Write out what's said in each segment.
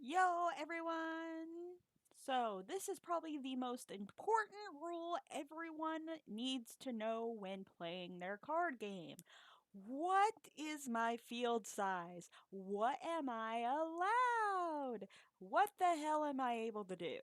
Yo, everyone! So, this is probably the most important rule everyone needs to know when playing their card game. What is my field size? What am I allowed? What the hell am I able to do?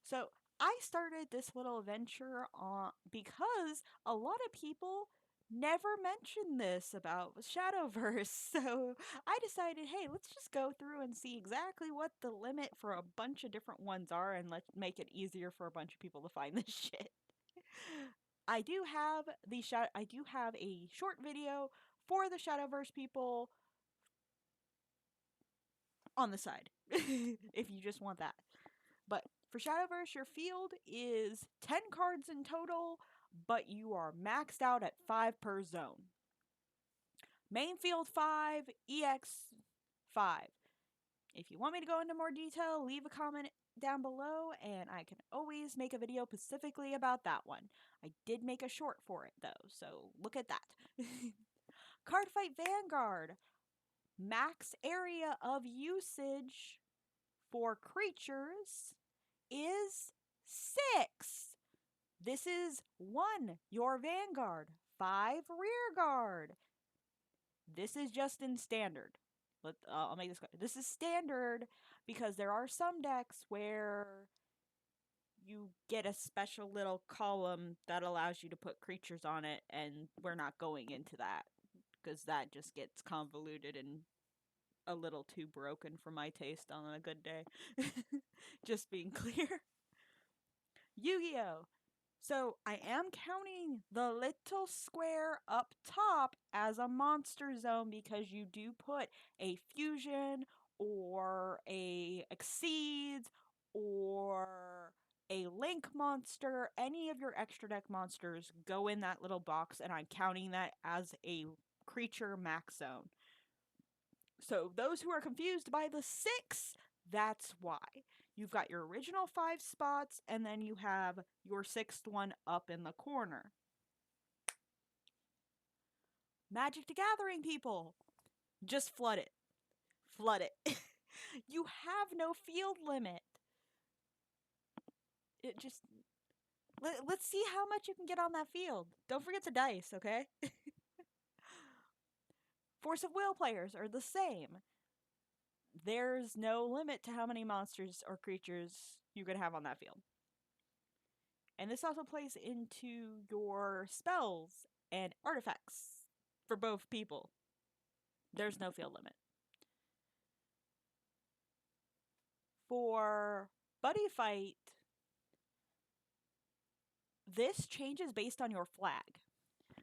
So, I started this little venture on because a lot of people never mention this about Shadowverse. So, I decided, hey, let's just go through and see exactly what the limit for a bunch of different ones are and let's make it easier for a bunch of people to find this shit. I do have a short video for the Shadowverse people on the side if you just want that. But for Shadowverse, your field is 10 cards in total, but you are maxed out at 5 per zone. Main field 5, EX 5. If you want me to go into more detail, leave a comment down below and I can always make a video specifically about that one. I did make a short for it though, so look at that. Cardfight Vanguard. Max area of usage for creatures is 6. This is 1, your Vanguard, 5, rear guard. This is just in standard. I'll make this clear. This is standard because there are some decks where you get a special little column that allows you to put creatures on it, and we're not going into that because that just gets convoluted and a little too broken for my taste on a good day. Just being clear. Yu-Gi-Oh! So I am counting the little square up top as a monster zone because you do put a fusion or a exceeds or a link monster. Any of your extra deck monsters go in that little box, and I'm counting that as a creature max zone. So those who are confused by the 6, that's why. You've got your original 5 spots, and then you have your 6th one up in the corner. Magic the Gathering people, just flood it. Flood it. You have no field limit. It just let's see how much you can get on that field. Don't forget to dice, okay? Force of Will players are the same. There's no limit to how many monsters or creatures you can have on that field. And this also plays into your spells and artifacts for both people. There's no field limit. For Buddy Fight, this changes based on your flag.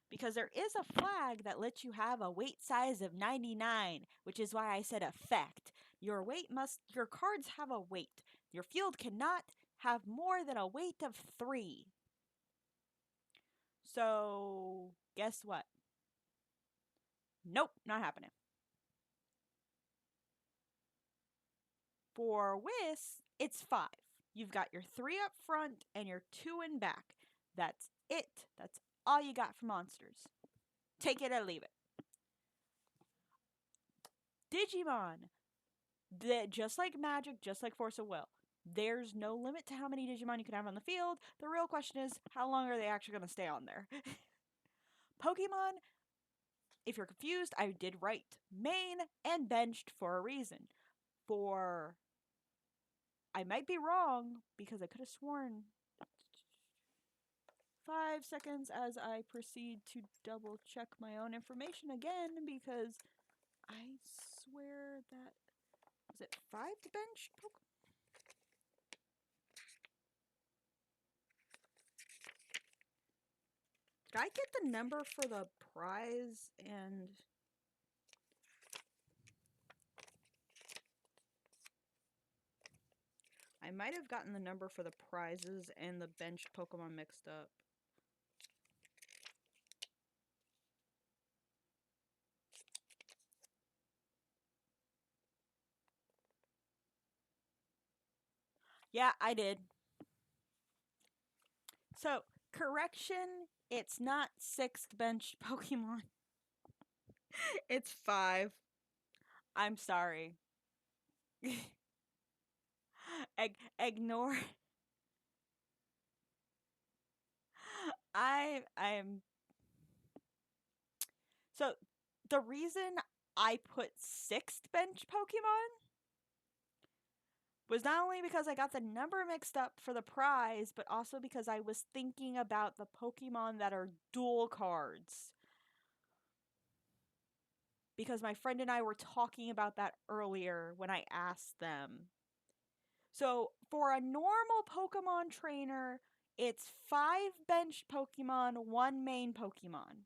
Because there is a flag that lets you have a weight size of 99, which is why I said effect. Your cards have a weight. Your field cannot have more than a weight of 3. So, guess what? Nope, not happening. For Whis, it's 5. You've got your 3 up front and your 2 in back. That's it. That's all you got for monsters. Take it or leave it. Digimon. Just like Magic, just like Force of Will, there's no limit to how many Digimon you can have on the field. The real question is, how long are they actually going to stay on there? Pokemon, if you're confused, I did write main and benched for a reason. I might be wrong because I could have sworn 5 seconds as I proceed to double check my own information again because I swear that was it 5 benched Pokemon? Did I get the number for the prize and I might have gotten the number for the prizes and the benched Pokemon mixed up. Yeah, I did. So, correction, it's not 6th benched Pokemon. It's 5. I'm sorry. Ignore. I'm so the reason I put sixth bench Pokemon was not only because I got the number mixed up for the prize, but also because I was thinking about the Pokemon that are dual cards. Because my friend and I were talking about that earlier when I asked them. So, for a normal Pokemon trainer, it's 5 bench Pokemon, 1 main Pokemon.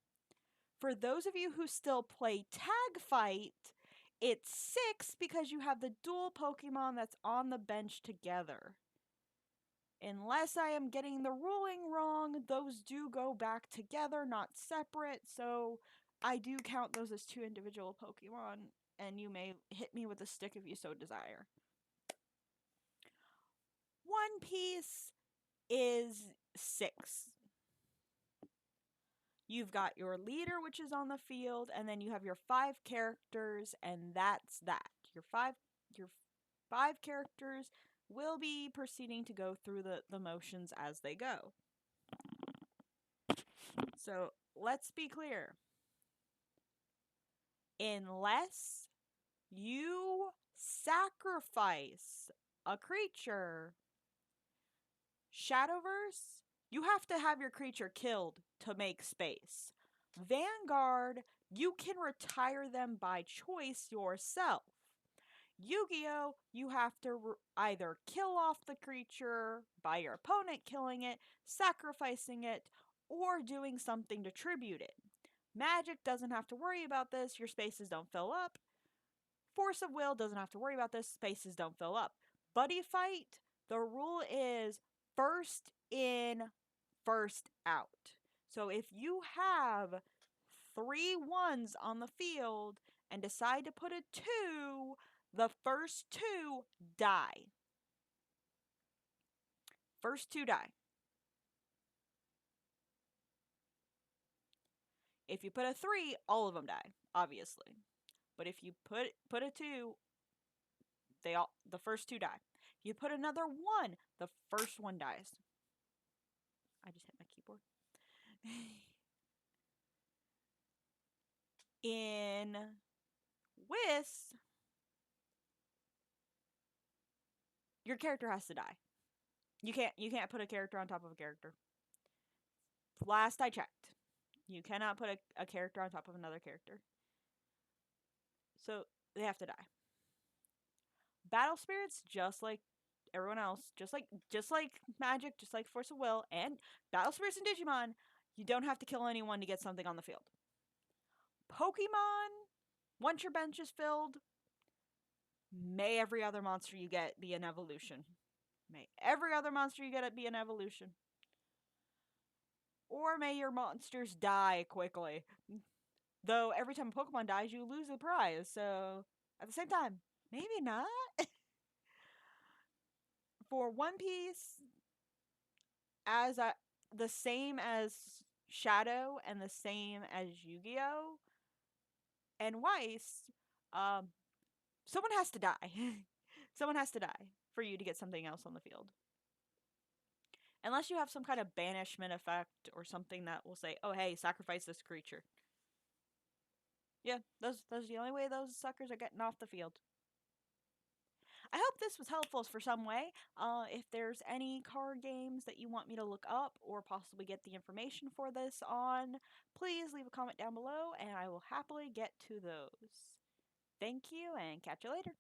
For those of you who still play Tag Fight, it's 6 because you have the dual Pokemon that's on the bench together. Unless I am getting the ruling wrong, those do go back together, not separate. So I do count those as 2 individual Pokemon, and you may hit me with a stick if you so desire. One Piece is 6. You've got your leader, which is on the field, and then you have your 5 characters, and that's that. Your five characters will be proceeding to go through the motions as they go. So let's be clear. Unless you sacrifice a creature, Shadowverse, you have to have your creature killed to make space. Vanguard, you can retire them by choice yourself. Yu-Gi-Oh, you have to either kill off the creature by your opponent killing it, sacrificing it, or doing something to tribute it. Magic doesn't have to worry about this, your spaces don't fill up. Force of Will doesn't have to worry about this, spaces don't fill up. Buddy Fight, the rule is first in, first out. So if you have 3 ones on the field and decide to put a 2, the first 2 die. First 2 die. If you put a 3, all of them die, obviously. But if you put a 2, the first 2 die. If you put another 1, the first 1 dies. I just hit my keyboard. In Whis, your character has to die. You can't put a character on top of a character. Last I checked, you cannot put a character on top of another character. So they have to die. Battle spirits, just like everyone else, just like Magic, just like Force of Will, and battle spirits in Digimon, you don't have to kill anyone to get something on the field. Pokemon, once your bench is filled, may every other monster you get be an evolution. May every other monster you get be an evolution. Or may your monsters die quickly. Though every time a Pokemon dies, you lose a prize. So at the same time, maybe not. For One Piece, the same as Shadow and the same as Yu-Gi-Oh! And Weiss, um, someone has to die. Someone has to die for you to get something else on the field. Unless you have some kind of banishment effect or something that will say, oh, hey, sacrifice this creature. Yeah, those are the only way those suckers are getting off the field. I hope this was helpful for some way. If there's any card games that you want me to look up or possibly get the information for this on, please leave a comment down below and I will happily get to those. Thank you and catch you later.